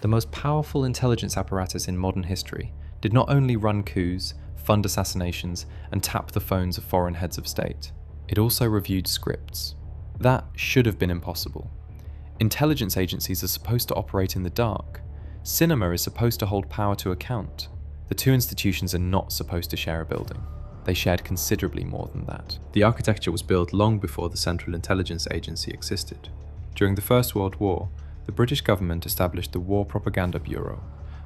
the most powerful intelligence apparatus in modern history, did not only run coups, fund assassinations, and tap the phones of foreign heads of state, it also reviewed scripts. That should have been impossible. Intelligence agencies are supposed to operate in the dark. Cinema is supposed to hold power to account. The two institutions are not supposed to share a building. They shared considerably more than that. The architecture was built long before the Central Intelligence Agency existed. During the First World War, the British government established the War Propaganda Bureau,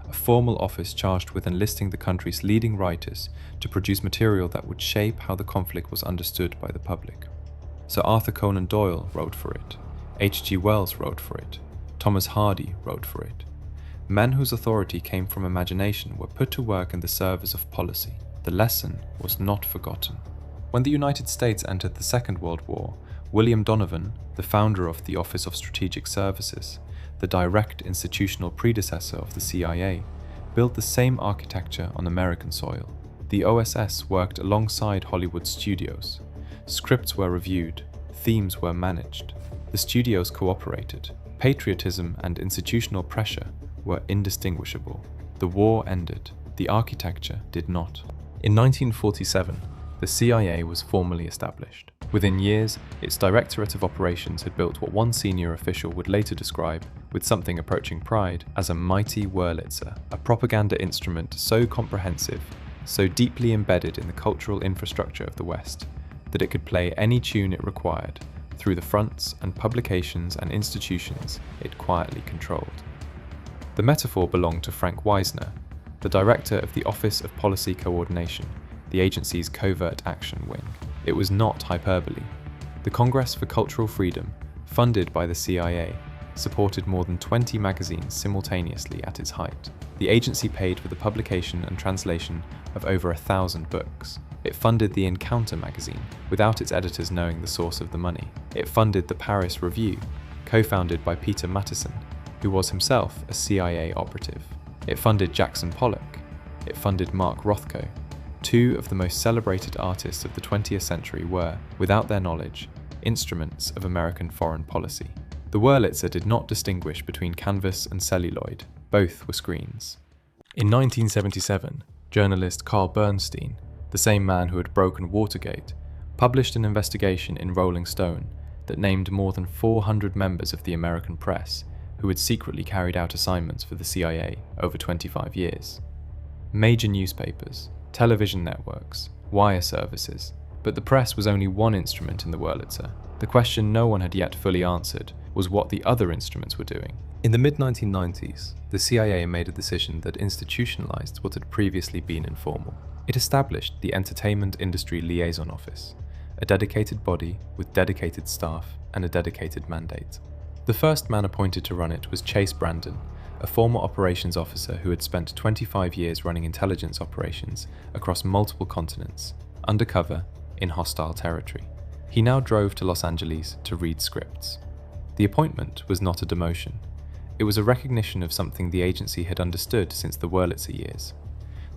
a formal office charged with enlisting the country's leading writers to produce material that would shape how the conflict was understood by the public. Sir Arthur Conan Doyle wrote for it. H.G. Wells wrote for it. Thomas Hardy wrote for it. Men whose authority came from imagination were put to work in the service of policy. The lesson was not forgotten. When the United States entered the Second World War, William Donovan, the founder of the Office of Strategic Services, the direct institutional predecessor of the CIA, built the same architecture on American soil. The OSS worked alongside Hollywood studios. Scripts were reviewed, themes were managed. The studios cooperated. Patriotism and institutional pressure were indistinguishable. The war ended. The architecture did not. In 1947, the CIA was formally established. Within years, its Directorate of Operations had built what one senior official would later describe, with something approaching pride, as a mighty Wurlitzer, a propaganda instrument so comprehensive, so deeply embedded in the cultural infrastructure of the West, that it could play any tune it required through the fronts and publications and institutions it quietly controlled. The metaphor belonged to Frank Wisner, the director of the Office of Policy Coordination, the agency's covert action wing. It was not hyperbole. The Congress for Cultural Freedom, funded by the CIA, supported more than 20 magazines simultaneously at its height. The agency paid for the publication and translation of over 1,000 books. It funded the Encounter magazine, without its editors knowing the source of the money. It funded the Paris Review, co-founded by Peter Matteson, who was himself a CIA operative. It funded Jackson Pollock. It funded Mark Rothko. Two of the most celebrated artists of the 20th century were, without their knowledge, instruments of American foreign policy. The Wurlitzer did not distinguish between canvas and celluloid. Both were screens. In 1977, journalist Carl Bernstein, the same man who had broken Watergate, published an investigation in Rolling Stone that named more than 400 members of the American press who had secretly carried out assignments for the CIA over 25 years. Major newspapers, television networks, wire services, but the press was only one instrument in the Wurlitzer. The question no one had yet fully answered was what the other instruments were doing. In the mid-1990s, the CIA made a decision that institutionalized what had previously been informal. It established the Entertainment Industry Liaison Office, a dedicated body with dedicated staff and a dedicated mandate. The first man appointed to run it was Chase Brandon, a former operations officer who had spent 25 years running intelligence operations across multiple continents, undercover, in hostile territory. He now drove to Los Angeles to read scripts. The appointment was not a demotion. It was a recognition of something the agency had understood since the Wurlitzer years,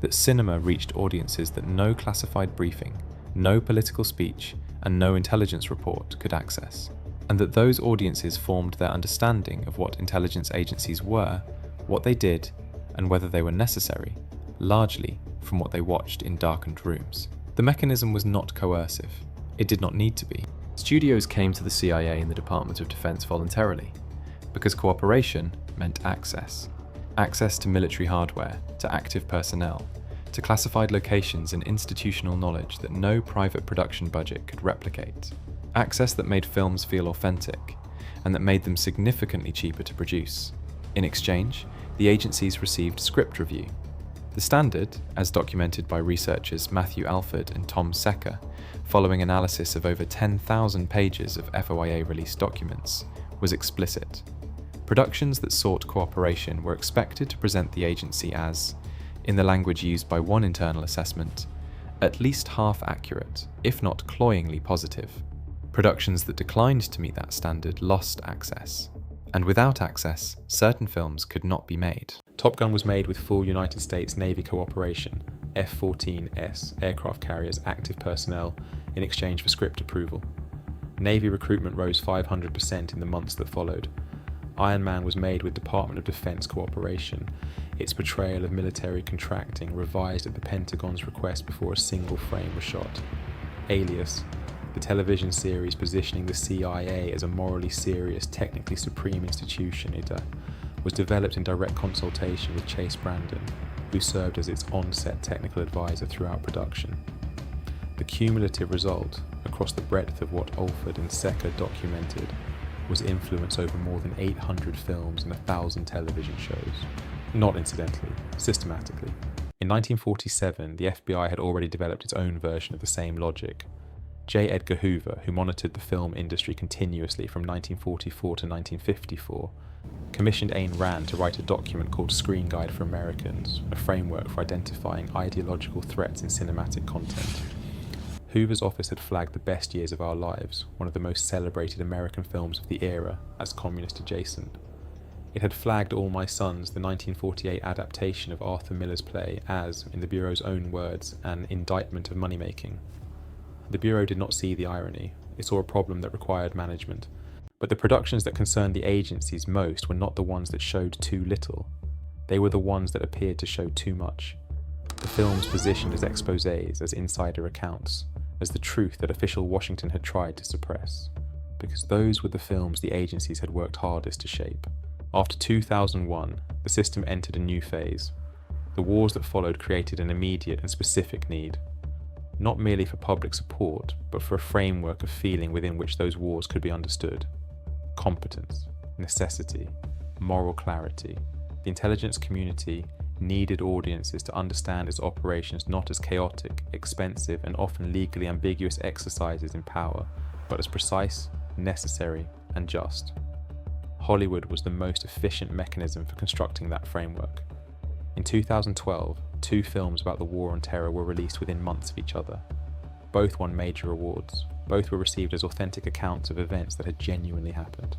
that cinema reached audiences that no classified briefing, no political speech, and no intelligence report could access, and that those audiences formed their understanding of what intelligence agencies were, what they did, and whether they were necessary, largely from what they watched in darkened rooms. The mechanism was not coercive. It did not need to be. Studios came to the CIA and the Department of Defense voluntarily, because cooperation meant access. Access to military hardware, to active personnel, to classified locations and institutional knowledge that no private production budget could replicate. Access that made films feel authentic, and that made them significantly cheaper to produce. In exchange, the agencies received script review. The standard, as documented by researchers Matthew Alford and Tom Secker, following analysis of over 10,000 pages of FOIA-released documents, was explicit. Productions that sought cooperation were expected to present the agency as, in the language used by one internal assessment, at least half accurate, if not cloyingly positive. Productions that declined to meet that standard lost access. And without access, certain films could not be made. Top Gun was made with full United States Navy cooperation, F-14S aircraft carriers active personnel in exchange for script approval. Navy recruitment rose 500% in the months that followed. Iron Man was made with Department of Defense cooperation, its portrayal of military contracting revised at the Pentagon's request before a single frame was shot. Alias, the television series positioning the CIA as a morally serious, technically supreme institution, was developed in direct consultation with Chase Brandon, who served as its on-set technical advisor throughout production. The cumulative result, across the breadth of what Alford and Secker documented, was influence over more than 800 films and 1,000 television shows. Not incidentally, systematically. In 1947, the FBI had already developed its own version of the same logic. J. Edgar Hoover, who monitored the film industry continuously from 1944 to 1954, commissioned Ayn Rand to write a document called Screen Guide for Americans, a framework for identifying ideological threats in cinematic content. Hoover's office had flagged The Best Years of Our Lives, one of the most celebrated American films of the era, as communist adjacent. It had flagged All My Sons, the 1948 adaptation of Arthur Miller's play, as, in the Bureau's own words, an indictment of money-making. The Bureau did not see the irony. It saw a problem that required management. But the productions that concerned the agencies most were not the ones that showed too little. They were the ones that appeared to show too much. The films positioned as exposés, as insider accounts, as the truth that official Washington had tried to suppress. Because those were the films the agencies had worked hardest to shape. After 2001, the system entered a new phase. The wars that followed created an immediate and specific need. Not merely for public support, but for a framework of feeling within which those wars could be understood. Competence, necessity, moral clarity. The intelligence community needed audiences to understand its operations not as chaotic, expensive, and often legally ambiguous exercises in power, but as precise, necessary, and just. Hollywood was the most efficient mechanism for constructing that framework. In 2012, 2 films about the War on Terror were released within months of each other. Both won major awards. Both were received as authentic accounts of events that had genuinely happened.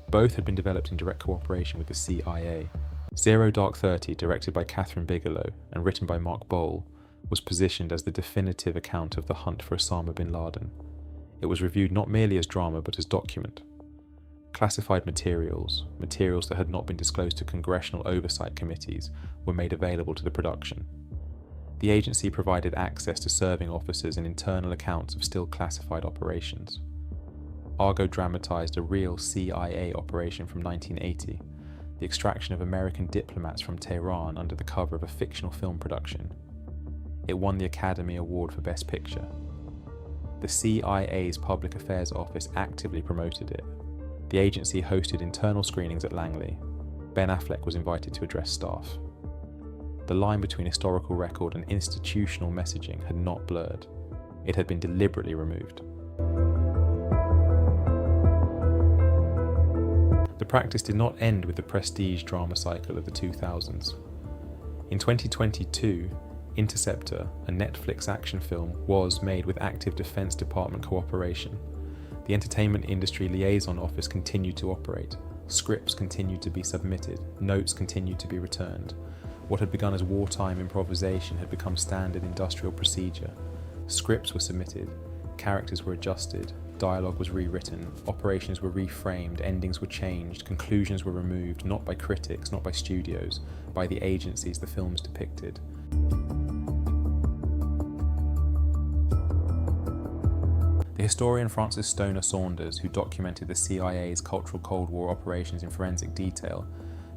Both had been developed in direct cooperation with the CIA. Zero Dark 30, directed by Catherine Bigelow and written by Mark Boal, was positioned as the definitive account of the hunt for Osama bin Laden. It was reviewed not merely as drama but as document. Classified materials that had not been disclosed to congressional oversight committees, were made available to the production. The agency provided access to serving officers and internal accounts of still classified operations. Argo dramatized a real CIA operation from 1980, the extraction of American diplomats from Tehran under the cover of a fictional film production. It won the Academy Award for Best Picture. The CIA's Public Affairs Office actively promoted it. The agency hosted internal screenings at Langley. Ben Affleck was invited to address staff. The line between historical record and institutional messaging had not blurred. It had been deliberately removed. The practice did not end with the prestige drama cycle of the 2000s. In 2022, Interceptor, a Netflix action film, was made with active Defense Department cooperation. The entertainment industry liaison office continued to operate. Scripts continued to be submitted. Notes continued to be returned. What had begun as wartime improvisation had become standard industrial procedure. Scripts were submitted. Characters were adjusted. Dialogue was rewritten. Operations were reframed. Endings were changed. Conclusions were removed, not by critics, not by studios, by the agencies the films depicted. The historian Francis Stoner Saunders, who documented the CIA's cultural Cold War operations in forensic detail,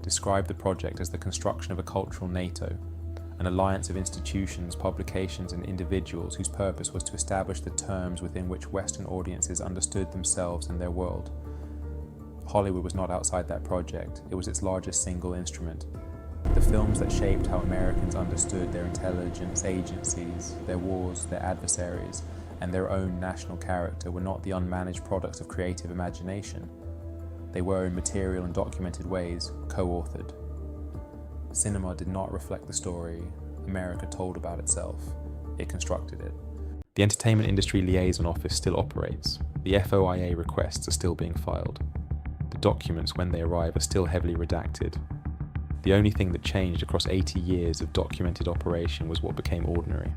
described the project as the construction of a cultural NATO, an alliance of institutions, publications, and individuals whose purpose was to establish the terms within which Western audiences understood themselves and their world. Hollywood was not outside that project. It was its largest single instrument. The films that shaped how Americans understood their intelligence agencies, their wars, their adversaries, and their own national character were not the unmanaged products of creative imagination. They were, in material and documented ways, co-authored. Cinema did not reflect the story America told about itself. It constructed it. The Entertainment Industry Liaison Office still operates. The FOIA requests are still being filed. The documents, when they arrive, are still heavily redacted. The only thing that changed across 80 years of documented operation was what became ordinary.